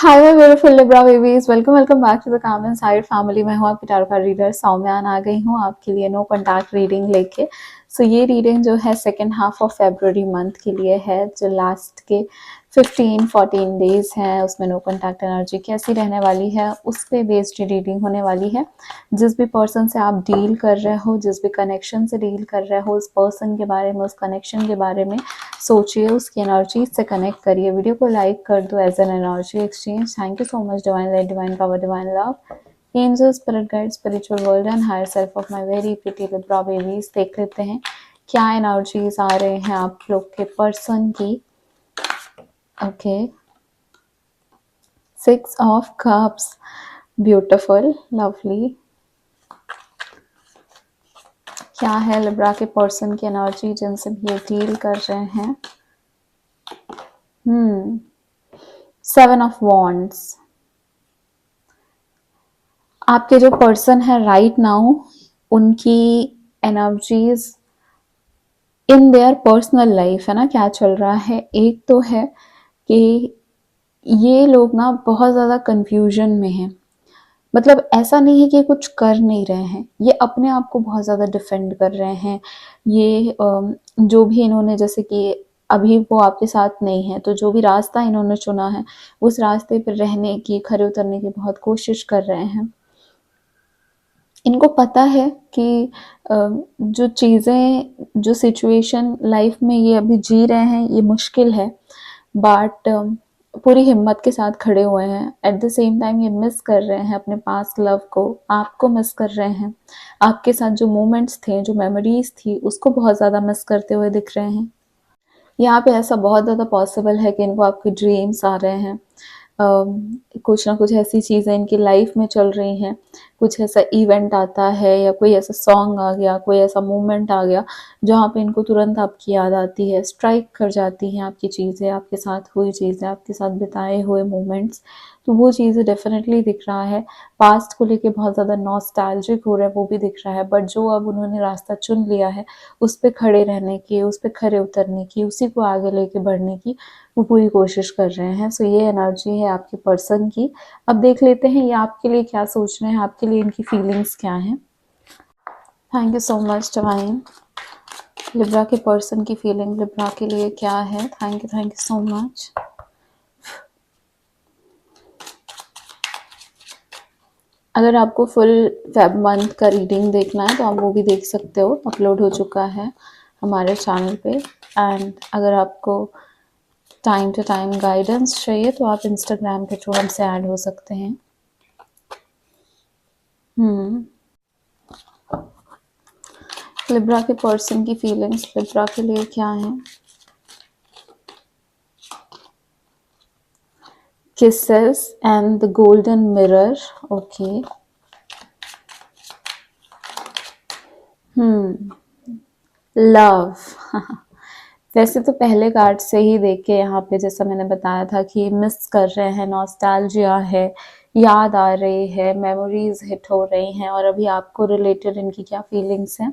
Hi my beautiful Libra babies, welcome welcome back to the calm inside family. मैं हूँ आपकी target reader सौम्यान। आ गई हूँ आपके लिए नो कॉन्टैक्ट रीडिंग लेके। ये रीडिंग जो है second half of February month के लिए है, जो लास्ट के 15-14 डेज हैं उसमें नो कॉन्टैक्ट एनर्जी कैसी रहने वाली है उस पर बेस्ड रीडिंग होने वाली है। जिस भी पर्सन से आप डील कर रहे हो, जिस भी कनेक्शन से डील कर रहे हो, उस पर्सन के बारे में, उस कनेक्शन के बारे में सोचिए, उसकी एनर्जी से कनेक्ट करिए। वीडियो को लाइक कर दो as an energy exchange. Thank you so much divine light, divine power, divine love, angel, spirit guide, spiritual world and higher self of my very pretty Libra babies. देख लेते हैं क्या energies आ रहे हैं आप लोग के पर्सन की। Okay, 6 of cups, beautiful, lovely. क्या है लिब्रा के पर्सन की एनर्जी जिनसे ये डील कर रहे हैं? 7 ऑफ वॉन्ड्स। आपके जो पर्सन है राइट नाउ, उनकी energies in their personal life है ना, क्या चल रहा है? एक तो है कि ये लोग ना बहुत ज़्यादा कंफ्यूजन में हैं। मतलब ऐसा नहीं है कि कुछ कर नहीं रहे हैं, ये अपने आप को बहुत ज़्यादा डिफेंड कर रहे हैं। ये जो भी इन्होंने, जैसे कि अभी वो आपके साथ नहीं है, तो जो भी रास्ता इन्होंने चुना है उस रास्ते पर रहने की, खरे उतरने की बहुत कोशिश कर रहे हैं। इनको पता है कि जो चीज़ें, जो सिचुएशन लाइफ में ये अभी जी रहे हैं ये मुश्किल है, बट पूरी हिम्मत के साथ खड़े हुए हैं। एट द सेम टाइम ये मिस कर रहे हैं अपने पास्ट लव को, आपको मिस कर रहे हैं। आपके साथ जो मोमेंट्स थे, जो मेमोरीज थी, उसको बहुत ज़्यादा मिस करते हुए दिख रहे हैं। यहाँ पे ऐसा बहुत ज़्यादा पॉसिबल है कि इनको आपके ड्रीम्स आ रहे हैं। कुछ ना कुछ ऐसी चीज़ें इनकी लाइफ में चल रही हैं, कुछ ऐसा इवेंट आता है या कोई ऐसा सॉन्ग आ गया, कोई ऐसा मोमेंट आ गया जहाँ पे इनको तुरंत आपकी याद आती है, स्ट्राइक कर जाती हैं आपकी चीज़ें, आपके साथ हुई चीज़ें, आपके साथ बिताए हुए मोमेंट्स। तो वो चीज़ें डेफिनेटली दिख रहा है। पास्ट को लेके बहुत ज़्यादा नॉस्टैल्जिक हो रहा है, वो भी दिख रहा है। बट जो अब उन्होंने रास्ता चुन लिया है उस पे खड़े रहने की, उस पे खरे उतरने की, उसी को आगे लेके बढ़ने की वो पूरी कोशिश कर रहे हैं। ये एनर्जी है आपके पर्सन की। अब देख लेते हैं ये आपके लिए क्या सोच रहे हैं, आपके लिए इनकी फीलिंग्स क्या हैं। Thank you so much divine. Libra के पर्सन की फीलिंग लिब्रा के लिए क्या है? Thank you so much. अगर आपको फुल फेब मंथ का रीडिंग देखना है तो आप वो भी देख सकते हो, अपलोड हो चुका है हमारे चैनल पे। एंड अगर आपको टाइम टू टाइम गाइडेंस चाहिए तो आप इंस्टाग्राम के थ्रू हमसे ऐड हो सकते हैं। लिब्रा के पर्सन की फीलिंग्स लिब्रा के लिए क्या है? Kisses and the golden mirror. Okay, love. वैसे तो पहले कार्ड से ही देख के यहाँ पे जैसा मैंने बताया था कि मिस कर रहे हैं, नॉस्टैल्जिया है, याद आ रही है, मेमोरीज हिट हो रही हैं। और अभी आपको रिलेटेड इनकी क्या फीलिंग्स हैं?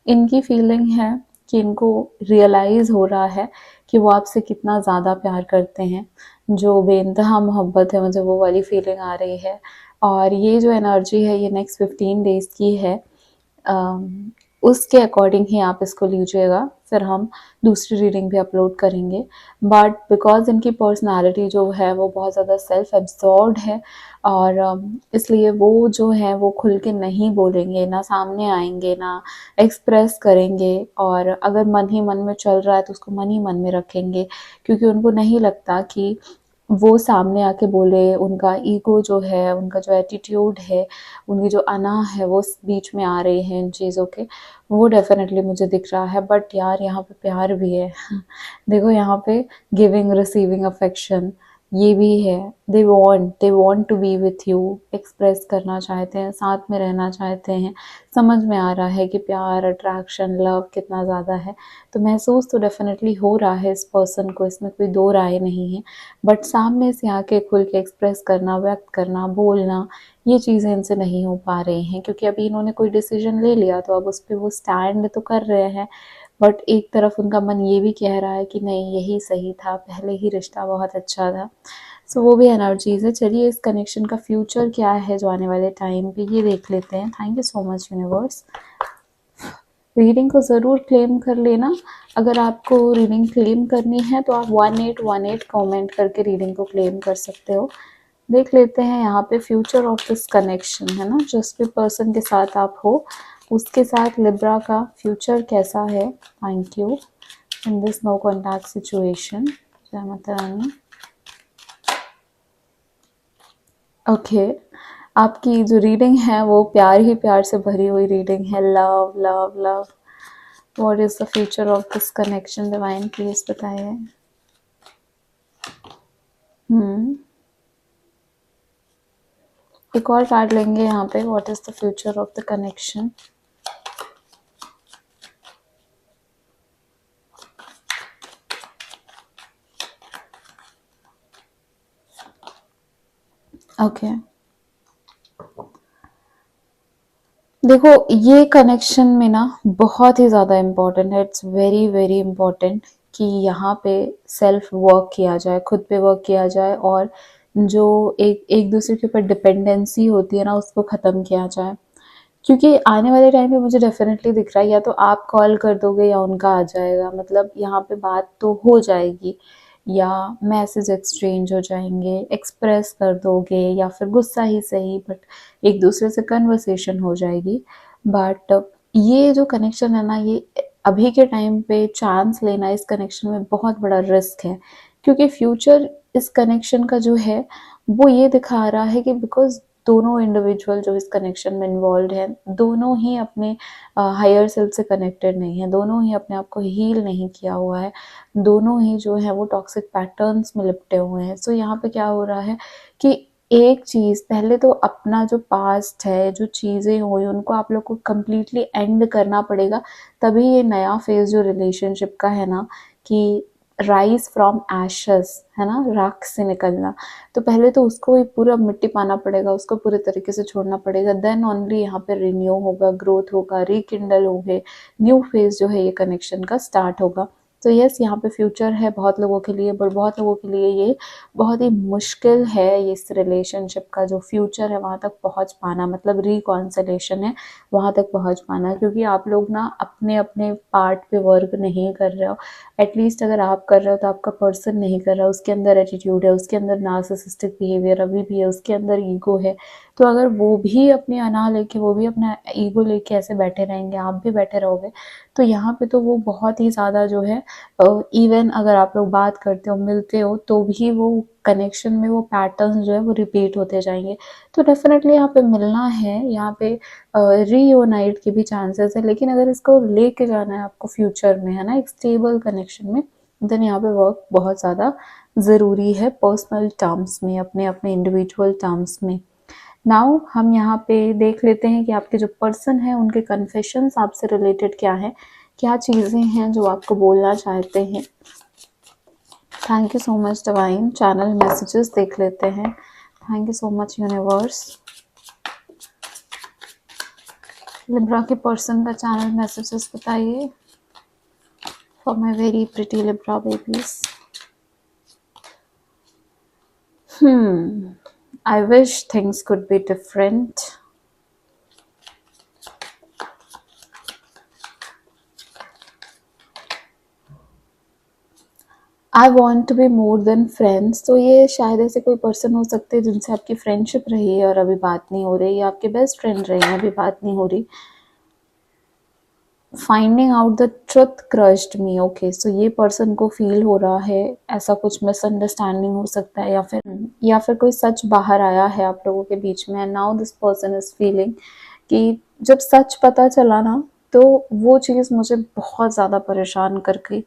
इनकी फीलिंग है कि इनको रियलाइज हो रहा है कि वो आपसे कितना ज़्यादा प्यार करते हैं। जो बेइंतहा मोहब्बत है, मुझे वो वाली फीलिंग आ रही है। और ये जो एनर्जी है ये नेक्स्ट 15 डेज की है। उसके अकॉर्डिंग ही आप इसको लीजिएगा, फिर हम दूसरी रीडिंग भी अपलोड करेंगे। बट बिकॉज इनकी पर्सनालिटी जो है वो बहुत ज़्यादा सेल्फ एब्जॉर्ब्ड है, और इसलिए वो जो है वो खुल के नहीं बोलेंगे, ना सामने आएंगे, ना एक्सप्रेस करेंगे। और अगर मन ही मन में चल रहा है तो उसको मन ही मन में रखेंगे, क्योंकि उनको नहीं लगता कि वो सामने आके बोले। उनका ईगो जो है, उनका जो एटीट्यूड है, उनकी जो अना है वो बीच में आ रही है इन चीज़ों के, वो डेफिनेटली मुझे दिख रहा है। बट यार यहाँ पे प्यार भी है। देखो यहाँ पे गिविंग रिसीविंग अफेक्शन ये भी है। They want to be with you, express करना चाहते हैं, साथ में रहना चाहते हैं। समझ में आ रहा है कि प्यार, अट्रैक्शन, लव कितना ज़्यादा है। तो महसूस तो डेफिनेटली हो रहा है इस पर्सन को, इसमें कोई दो राय नहीं है। बट सामने से आके खुल के एक्सप्रेस करना, व्यक्त करना, बोलना, ये चीज़ें इनसे नहीं हो पा रही हैं, क्योंकि अभी इन्होंने कोई डिसीजन ले लिया तो अब उस पर वो स्टैंड तो कर रहे हैं। बट एक तरफ उनका मन ये भी कह रहा है कि नहीं, यही सही था, पहले ही रिश्ता बहुत अच्छा था। सो वो भी एनर्जीज है। चलिए इस कनेक्शन का फ्यूचर क्या है जो आने वाले टाइम पे, ये देख लेते हैं। Thank you so much universe. Reading को ज़रूर क्लेम कर लेना। अगर आपको रीडिंग क्लेम करनी है तो आप 1818 कमेंट करके रीडिंग को क्लेम कर सकते हो। देख लेते हैं यहाँ पे फ्यूचर ऑफ दिस कनेक्शन, है ना, जिस भी पर्सन के साथ आप हो उसके साथ लिब्रा का फ्यूचर कैसा है। Thank you in this no contact situation. जय माता रानी। ओके आपकी जो रीडिंग है वो प्यार ही प्यार से भरी हुई रीडिंग है। Love love love. What is the future of this connection divine, please बताइए। एक और कार्ड लेंगे यहाँ पे। What is the future of the connection. Okay देखो ये कनेक्शन में ना बहुत ही ज़्यादा इम्पोर्टेंट है। इट्स वेरी वेरी इम्पोर्टेंट कि यहाँ पे सेल्फ वर्क किया जाए, खुद पे वर्क किया जाए, और जो एक एक दूसरे के ऊपर डिपेंडेंसी होती है ना उसको ख़त्म किया जाए। क्योंकि आने वाले टाइम पे मुझे डेफिनेटली दिख रहा है या तो आप कॉल कर दोगे या उनका आ जाएगा। मतलब यहाँ पे बात तो हो जाएगी या मैसेज एक्सचेंज हो जाएंगे, एक्सप्रेस कर दोगे या फिर गुस्सा ही सही, बट एक दूसरे से कन्वर्सेशन हो जाएगी। बट ये जो कनेक्शन है ना, ये अभी के टाइम पे चांस लेना इस कनेक्शन में बहुत बड़ा रिस्क है। क्योंकि फ्यूचर इस कनेक्शन का जो है वो ये दिखा रहा है कि बिकॉज दोनों इंडिविजुअल जो इस कनेक्शन में इन्वॉल्व हैं दोनों ही अपने हायर सेल्फ से कनेक्टेड नहीं है, दोनों ही अपने आप को हील नहीं किया हुआ है, दोनों ही जो है वो टॉक्सिक पैटर्न्स में लिपटे हुए हैं। सो यहाँ पे क्या हो रहा है कि एक चीज़ पहले तो अपना जो पास्ट है, जो चीज़ें हुई उनको आप लोग को कम्प्लीटली एंड करना पड़ेगा। तभी ये नया फेज जो रिलेशनशिप का है ना, कि राइज फ्रॉम एशेस, है ना, राख से निकलना, तो पहले तो उसको भी पूरा मिट्टी पाना पड़ेगा, उसको पूरे तरीके से छोड़ना पड़ेगा। देन ओनली यहाँ पे रिन्यू होगा, ग्रोथ होगा, रिकिंडल होंगे, न्यू फेज जो है ये कनेक्शन का स्टार्ट होगा। तो यस यहाँ पे फ्यूचर है बहुत लोगों के लिए, बट बहुत लोगों के लिए ये बहुत ही मुश्किल है। ये इस रिलेशनशिप का जो फ्यूचर है वहाँ तक पहुँच पाना, मतलब रिकॉन्सिलेशन है वहाँ तक पहुँच पाना। क्योंकि आप लोग ना अपने अपने पार्ट पे वर्क नहीं कर रहे हो। एटलीस्ट अगर आप कर रहे हो तो आपका पर्सन नहीं कर रहा, उसके अंदर एटीट्यूड है, उसके अंदर नार्सिसिस्टिक बिहेवियर अभी भी है, उसके अंदर ईगो है। तो अगर वो भी अपनी अना लेके, वो भी अपना ईगो लेके ऐसे बैठे रहेंगे, आप भी बैठे रहोगे, तो यहाँ पे तो वो बहुत ही ज़्यादा जो है, इवन अगर आप लोग बात करते हो, मिलते हो, तो भी वो कनेक्शन में वो पैटर्न जो है वो रिपीट होते जाएंगे। तो डेफिनेटली यहाँ पे मिलना है, यहाँ पे रीयूनाइट के भी चांसेस है। लेकिन अगर इसको लेके जाना है आपको फ्यूचर में, है ना, एक स्टेबल कनेक्शन में, देन यहाँ पे वर्क बहुत ज़्यादा ज़रूरी है पर्सनल टर्म्स में, अपने अपने इंडिविजुअल टर्म्स में। नाउ हम यहाँ पे देख लेते हैं कि आपके जो पर्सन है उनके कन्फेशंस आपसे रिलेटेड क्या है, क्या चीज़ें हैं जो आपको बोलना चाहते हैं। Thank you so much divine. Channel messages देख लेते हैं। Thank you so much universe. Libra के पर्सन का चैनल मैसेजेस बताइए for my very pretty Libra babies. I wish things could be different. I want to be more than friends. तो ये शायद ऐसे कोई पर्सन हो सकते हैं जिनसे आपकी फ्रेंडशिप रही है और अभी बात नहीं हो रही, या आपके बेस्ट फ्रेंड रहे हैं अभी बात नहीं हो रही। Finding out the truth crushed me. Okay so ये पर्सन को फील हो रहा है ऐसा कुछ मिसअंडरस्टैंडिंग हो सकता है, या फिर कोई सच बाहर आया है आप लोगों के बीच में। Now this person is feeling कि जब सच पता चला ना तो वो चीज़ मुझे बहुत ज़्यादा परेशान कर गई,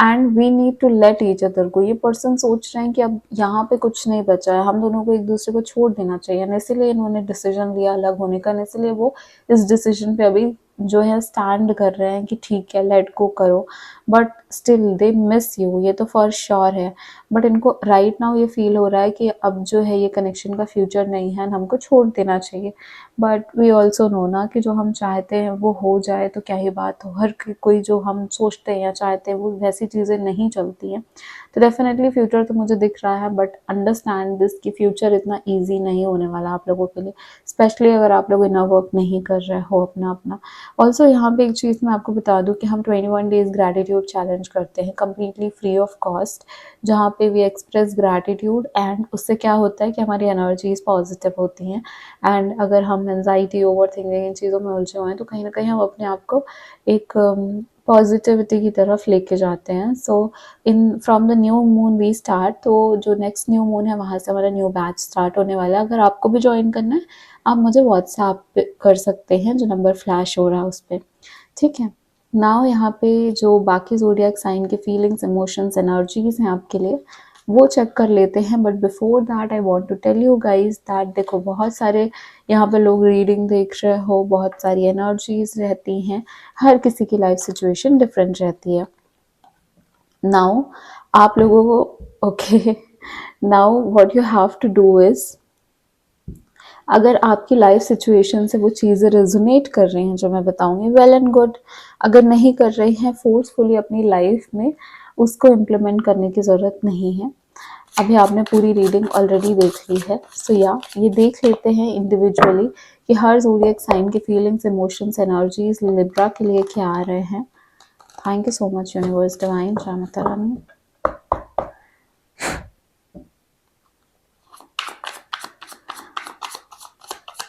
and we need to let each other go. ये पर्सन सोच रहे हैं कि अब यहाँ पे कुछ नहीं बचा है, हम दोनों को एक दूसरे को छोड़ देना चाहिए, ना इसीलिए इन्होंने डिसीजन लिया अलग होने का, ना इसलिए वो इस डिसीजन पे अभी जो है स्टैंड कर रहे हैं कि ठीक है लेट गो करो। But still they miss you, ये तो फॉर श्योर है, बट इनको राइट नाउ ये फील हो रहा है कि अब जो है ये कनेक्शन का फ्यूचर नहीं है, हमको छोड़ देना चाहिए। बट वी ऑल्सो नो ना कि जो हम चाहते हैं वो हो जाए तो क्या ही बात हो, हर कोई जो हम सोचते हैं या चाहते हैं वो वैसी चीज़ें नहीं चलती हैं। तो डेफिनेटली फ्यूचर तो मुझे दिख रहा है, बट अंडरस्टैंड दिस कि फ्यूचर इतना ईजी नहीं होने वाला आप लोगों के लिए, स्पेशली अगर आप लोग इनर वर्क नहीं कर रहे हो अपना अपना। ऑल्सो यहाँ पे एक चीज़ मैं आपको बता दूँ कि हम 21 डेज़ ग्रैटिट्यूड चैलेंज करते हैं कम्प्लीटली फ्री ऑफ कॉस्ट, जहाँ पे वी एक्सप्रेस ग्रैटिट्यूड, एंड उससे क्या होता है कि हमारी एनर्जीज पॉजिटिव होती हैं। एंड अगर हम एनजाइटी, ओवर थिंकिंग, इन चीज़ों में उलझे हुए हैं तो कहीं ना कहीं हम अपने आप को एक पॉजिटिविटी की तरफ लेके जाते हैं। So in from the new moon we start, तो जो नेक्स्ट न्यू मून है वहाँ से हमारा न्यू बैच स्टार्ट होने वाला है। अगर आपको भी ज्वाइन करना है आप मुझे व्हाट्सएप पे कर सकते हैं, जो नंबर फ्लैश हो रहा है उस पर, ठीक है। नाउ यहाँ पे जो बाकी ज़ोडिएक साइन के फीलिंग्स, इमोशंस, एनर्जीज हैं आपके लिए, वो चेक कर लेते हैं। But before that I want to tell you guys that देखो, बहुत सारे यहाँ पे लोग रीडिंग देख रहे हो, बहुत सारी एनर्जीज रहती हैं, हर किसी की लाइफ सिचुएशन डिफरेंट रहती है। नाउ आप लोगों को okay, now what you have to do is, अगर आपकी लाइफ सिचुएशन से वो चीज़ें रेजोनेट कर रही हैं जो मैं बताऊंगी, वेल एंड गुड। अगर नहीं कर रही हैं, फोर्सफुली अपनी लाइफ में उसको इम्प्लीमेंट करने की ज़रूरत नहीं है। अभी आपने पूरी रीडिंग ऑलरेडी देख ली है, सो या ये देख लेते हैं इंडिविजुअली कि हर ज़ोडिएक साइन के फीलिंग्स, इमोशंस, एनर्जीज लिब्रा के लिए क्या आ रहे हैं। Thank you so much universe divine, जय माता रानी।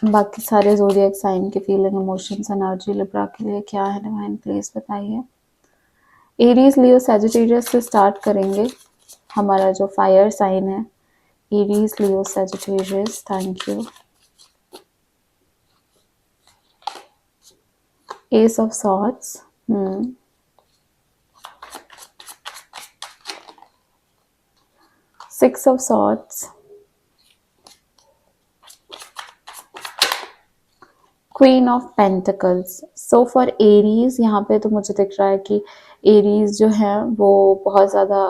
बाकी सारे ज़ोडिएक साइन के फीलिंग, इमोशंस, एनर्जी लिब्रा के लिए क्या है डिवाइन, प्लीज बताइए। एरीज, लियो, सैजिटेरियस से स्टार्ट करेंगे, हमारा जो फायर साइन है। Aries, Leo, Sagittarius, thank you. S of swords, 6 of swords, queen of pentacles. So for Aries यहाँ पे तो मुझे दिख रहा है कि एरीज जो है वो बहुत ज़्यादा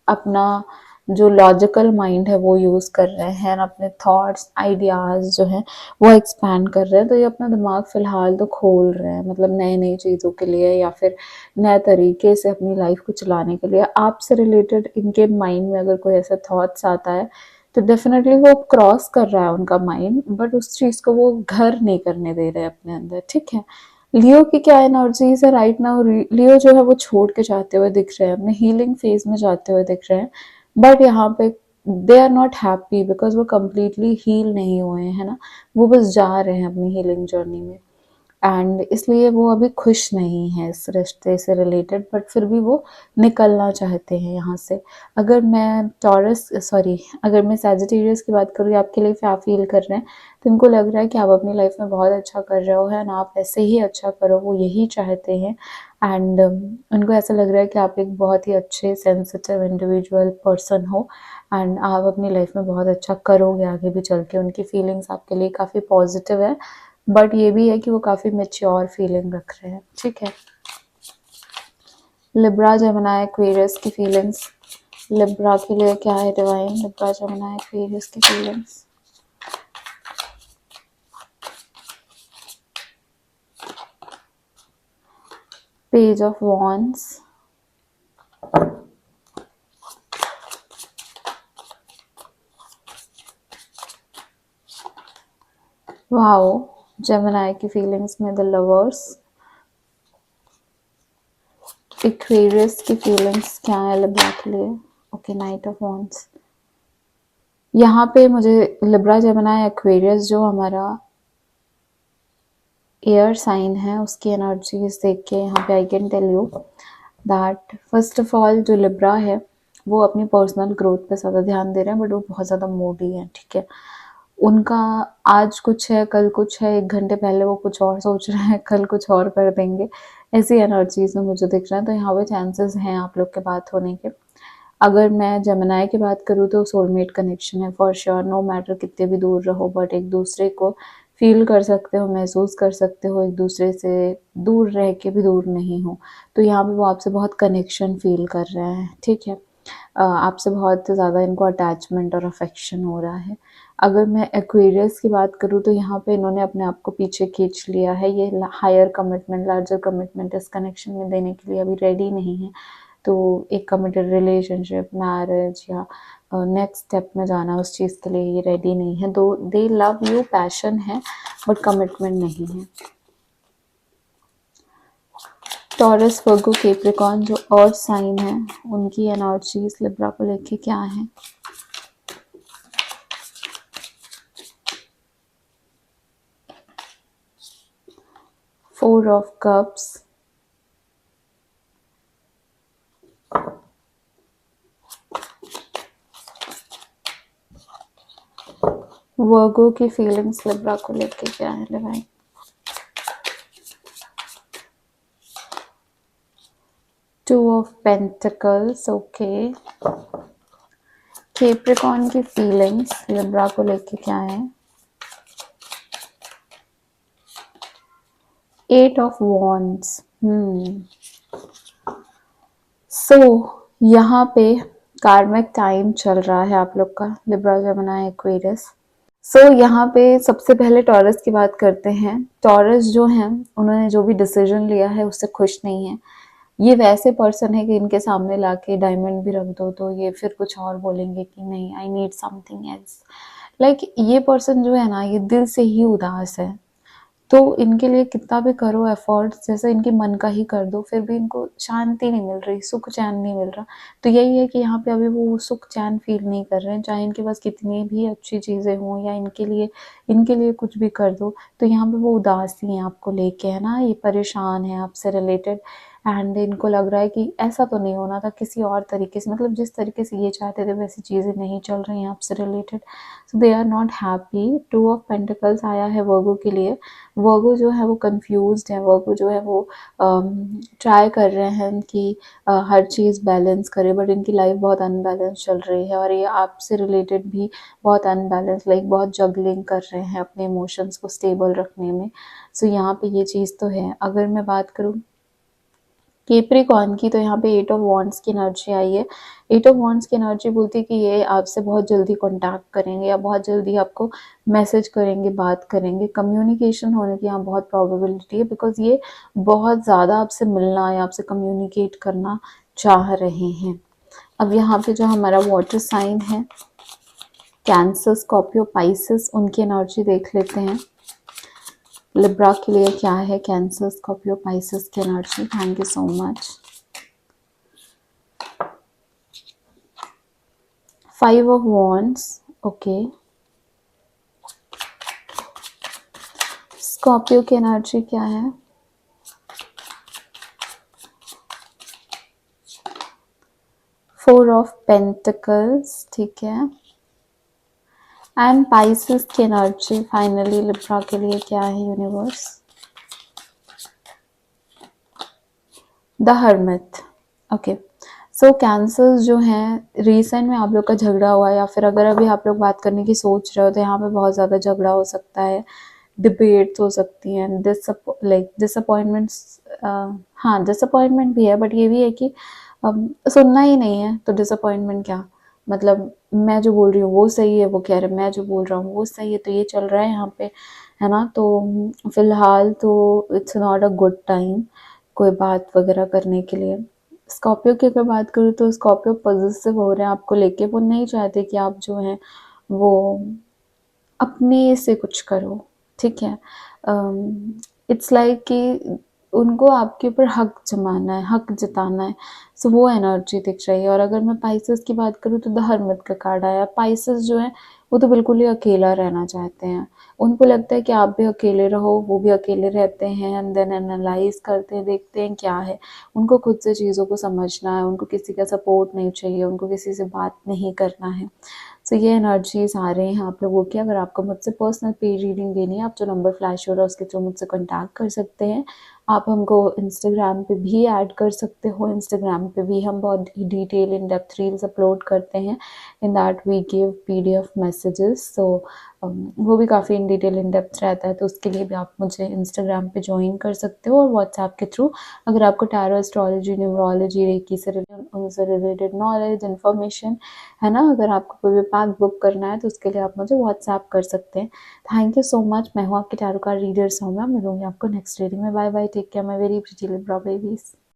अपना जो लॉजिकल माइंड है वो यूज़ कर रहे हैं, अपने थॉट्स, आइडियाज़ जो हैं वो एक्सपैंड कर रहे हैं। तो ये अपना दिमाग फ़िलहाल तो खोल रहे हैं, मतलब नए नई चीज़ों के लिए या फिर नए तरीके से अपनी लाइफ को चलाने के लिए। आपसे रिलेटेड इनके माइंड में अगर कोई ऐसा थॉट्स आता है तो डेफिनेटली वो क्रॉस कर रहा है उनका माइंड, बट उस चीज़ को वो घर नहीं करने दे रहे अपने अंदर, ठीक है। लियो की क्या एनर्जीज है राइट नाउ, लियो जो है वो छोड़ के जाते हुए दिख रहे हैं, अपने हीलिंग फेज में जाते हुए दिख रहे हैं। बट यहाँ पे they are not happy because वो कम्प्लीटली हील नहीं हुए हैं ना, वो बस जा रहे हैं अपनी हीलिंग जर्नी में, एंड इसलिए वो अभी खुश नहीं है इस रिश्ते से रिलेटेड, बट फिर भी वो निकलना चाहते हैं यहाँ से। अगर मैं अगर मैं सैजिटेरियस की बात करूँ, आपके लिए क्या फील कर रहे हैं, तो इनको लग रहा है कि आप अपनी लाइफ में बहुत अच्छा कर रहे हो एंड आप ऐसे ही अच्छा करो, वो यही चाहते हैं। एंड उनको ऐसा लग रहा है कि आप एक बहुत ही अच्छे सेंसिटिव इंडिविजुअल पर्सन हो एंड आप अपनी लाइफ में बहुत अच्छा करोगे आगे भी चल के। उनकी फीलिंग्स आपके लिए काफ़ी पॉजिटिव है, बट ये भी है कि वो काफ़ी मेच्योर फीलिंग रख रहे हैं, ठीक है। लिब्रा, जेमिनी, एक्वेरियस की फीलिंग्स, लिब्रा के लिए क्या है डिवाइन, लिब्रा, जेमिनी, एक्वेरियस की feelings. Page of wands, wow, Gemini की फीलिंग्स में द लवर्स, एक्वेरियस की फीलिंग्स क्या है लिब्रा के लिए, ओके, नाइट ऑफ वॉन्ड्स। यहाँ पे मुझे लिब्रा, जेमिनी, एक्वेरियस जो हमारा एयर साइन है उसकी एनर्जीज देख के यहाँ पे I can tell you that first of all जो लिब्रा है वो अपनी पर्सनल ग्रोथ पे ज़्यादा ध्यान दे रहे हैं, बट वो बहुत ज़्यादा मूडी है, ठीक है। उनका आज कुछ है, कल कुछ है, 1 घंटे पहले वो कुछ और सोच रहे हैं, कल कुछ और कर देंगे, ऐसी एनर्जीज में मुझे दिख रहा है। तो यहाँ पे चांसेस हैं आप लोग के बात होने के। अगर मैं जेमिनी की बात करूँ तो सोलमेट कनेक्शन है फॉर श्योर, नो मैटर कितने भी दूर रहो, बट एक दूसरे को फील कर सकते हो, महसूस कर सकते हो, एक दूसरे से दूर रह के भी दूर नहीं हो। तो यहाँ पे वो आपसे बहुत कनेक्शन फील कर रहे हैं, ठीक है। आपसे बहुत ज़्यादा इनको अटैचमेंट और अफेक्शन हो रहा है। अगर मैं एक्वेरियस की बात करूँ तो यहाँ पे इन्होंने अपने आप को पीछे खींच लिया है। ये हायर कमिटमेंट, लार्जर कमिटमेंट इस कनेक्शन में देने के लिए अभी रेडी नहीं है। तो एक कमिटेड रिलेशनशिप, मैरिज या नेक्स्ट स्टेप में जाना, उस चीज़ के लिए ये रेडी नहीं है। दो दे लव यू, पैशन है, बट कमिटमेंट नहीं है। टॉरस, वर्गो, कैप्रिकॉर्न जो अर्थ साइन है, उनकी एनर्जीज लिब्रा को लेके क्या है? फोर ऑफ कप्स, वर्गो की फीलिंग्स लिब्रा को लेके क्या है divine? To of pentacles, okay. Capricorn की फीलिंग्स लिब्रा को लेके क्या है? Eight of wands. सो यहाँ पे कार्मिक टाइम चल रहा है आप लोग का, लिब्रा, जेमिनी, एक्वेरियस। सो यहाँ पे सबसे पहले टॉरस की बात करते हैं। टॉरस जो है, उन्होंने जो भी डिसीजन लिया है उससे खुश नहीं है। ये वैसे पर्सन है कि इनके सामने लाके डायमंड भी रख दो तो ये फिर कुछ और बोलेंगे कि नहीं, I need something else. Like ये पर्सन जो है ना, ये दिल से ही उदास है। तो इनके लिए कितना भी करो एफर्ट्स, जैसे इनके मन का ही कर दो, फिर भी इनको शांति नहीं मिल रही, सुख चैन नहीं मिल रहा। तो यही है कि यहाँ पे अभी वो सुख चैन फील नहीं कर रहे हैं, चाहे इनके पास कितनी भी अच्छी चीज़ें हों या इनके लिए कुछ भी कर दो, तो यहाँ पे वो उदास ही हैं आपको लेके, है ना। ये परेशान है आपसे रिलेटेड, एंड इनको लग रहा है कि ऐसा तो नहीं होना था, किसी और तरीके से, मतलब जिस तरीके से ये चाहते थे वैसी चीज़ें नहीं चल रही हैं आपसे related. So they are not happy. Two of pentacles आया है वर्गो के लिए। वर्गो जो है वो कंफ्यूज्ड है, वर्गो जो है वो ट्राई कर रहे हैं कि हर चीज़ बैलेंस करे, बट इनकी लाइफ बहुत अनबैलेंस चल रही है और ये आपसे रिलेटेड भी बहुत अनबैलेंस, लाइक बहुत जगलिंग कर रहे हैं अपने इमोशंस को स्टेबल रखने में। सो यहाँ पे ये चीज़ तो है। अगर मैं बात करूँ कैप्रिकॉर्न की, तो यहाँ पे एट ऑफ वॉन्ड्स की एनर्जी आई है। एट ऑफ वॉन्ड्स की एनर्जी बोलती है कि ये आपसे बहुत जल्दी कॉन्टैक्ट करेंगे या बहुत जल्दी आपको मैसेज करेंगे, बात करेंगे, कम्युनिकेशन होने की यहाँ बहुत प्रोबेबिलिटी है, बिकॉज ये बहुत ज़्यादा आपसे मिलना या आपसे कम्युनिकेट करना चाह रहे हैं। अब यहाँ पे जो हमारा वाटर साइन है, कैंसर, स्कॉर्पियो, पाइसेस, उनकी एनर्जी देख लेते हैं। लिब्रा के लिए क्या है कैंसर, स्कॉर्पियो, पाइसेस की energy? Thank you so much. 5 of wands, okay. Scorpio की एनर्जी क्या है? फोर ऑफ पेंटिकल्स, ठीक है। एंड पाइसेस की एनर्जी फाइनली लिब्रा के लिए क्या है universe? The hermit, okay. So cancers जो हैं, रिसेंट में आप लोग का झगड़ा हुआ, या फिर अगर अभी आप लोग बात करने की सोच रहे हो तो यहाँ पे बहुत ज़्यादा झगड़ा हो सकता है, डिबेट्स हो सकती हैं, डिसअपॉइंटमेंट्स। हाँ, डिसअपॉइंटमेंट भी है, बट ये भी है कि सुनना ही नहीं है तो डिसअपॉइंटमेंट क्या, मतलब मैं जो बोल रही हूँ वो सही है, वो कह रहे मैं जो बोल रहा हूँ वो सही है, तो ये चल रहा है यहाँ पे, है ना। तो फिलहाल तो it's not a good time कोई बात वगैरह करने के लिए। स्कॉर्पियो की अगर बात करूँ तो स्कॉर्पियो पॉजिटिव हो रहे हैं आपको लेके, वो नहीं चाहते कि आप जो हैं वो अपने से कुछ करो, ठीक है। इट्स लाइक कि उनको आपके ऊपर हक जमाना है, हक जताना है। सो वो एनर्जी दिख रही है। और अगर मैं पाइसेस की बात करूँ तो द हर्मिट का कार्ड आया। पाइसेस जो है वो तो बिल्कुल ही अकेला रहना चाहते हैं। उनको लगता है कि आप भी अकेले रहो, वो भी अकेले रहते हैं, एंड देन एनालाइज करते हैं, देखते हैं क्या है। उनको खुद से चीज़ों को समझना है, उनको किसी का सपोर्ट नहीं चाहिए, उनको किसी से बात नहीं करना है। सो ये एनर्जीज आ रहे हैं आप लोगों की। अगर आपको मुझसे पर्सनल पेज रीडिंग देनी है, आप जो नंबर फ्लैश हो रहा है उसके थ्रू मुझसे कॉन्टैक्ट कर सकते हैं। आप हमको इंस्टाग्राम पे भी ऐड कर सकते हो। इंस्टाग्राम पे भी हम बहुत detail in depth reels upload करते हैं। In that we give PDF messages. So वो भी काफ़ी इन डिटेल इन डेप्थ रहता है, तो उसके लिए भी आप मुझे इंस्टाग्राम पे ज्वाइन कर सकते हो और व्हाट्सएप के थ्रू अगर आपको टैरो, एस्ट्रोलॉजी, न्यूमरोलॉजी, रेकी से उनसे रिलेटेड नॉलेज, इन्फॉर्मेशन है ना, अगर आपको कोई भी पैक बुक करना है तो उसके लिए आप मुझे व्हाट्सएप कर सकते हैं। Thank you so much. मैं हूँ आपकी टैरो कार्ड रीडर सौम्या। मिलूंगी आपको नेक्स्ट रीडिंग में। Bye bye, take care my very pretty Libra babies.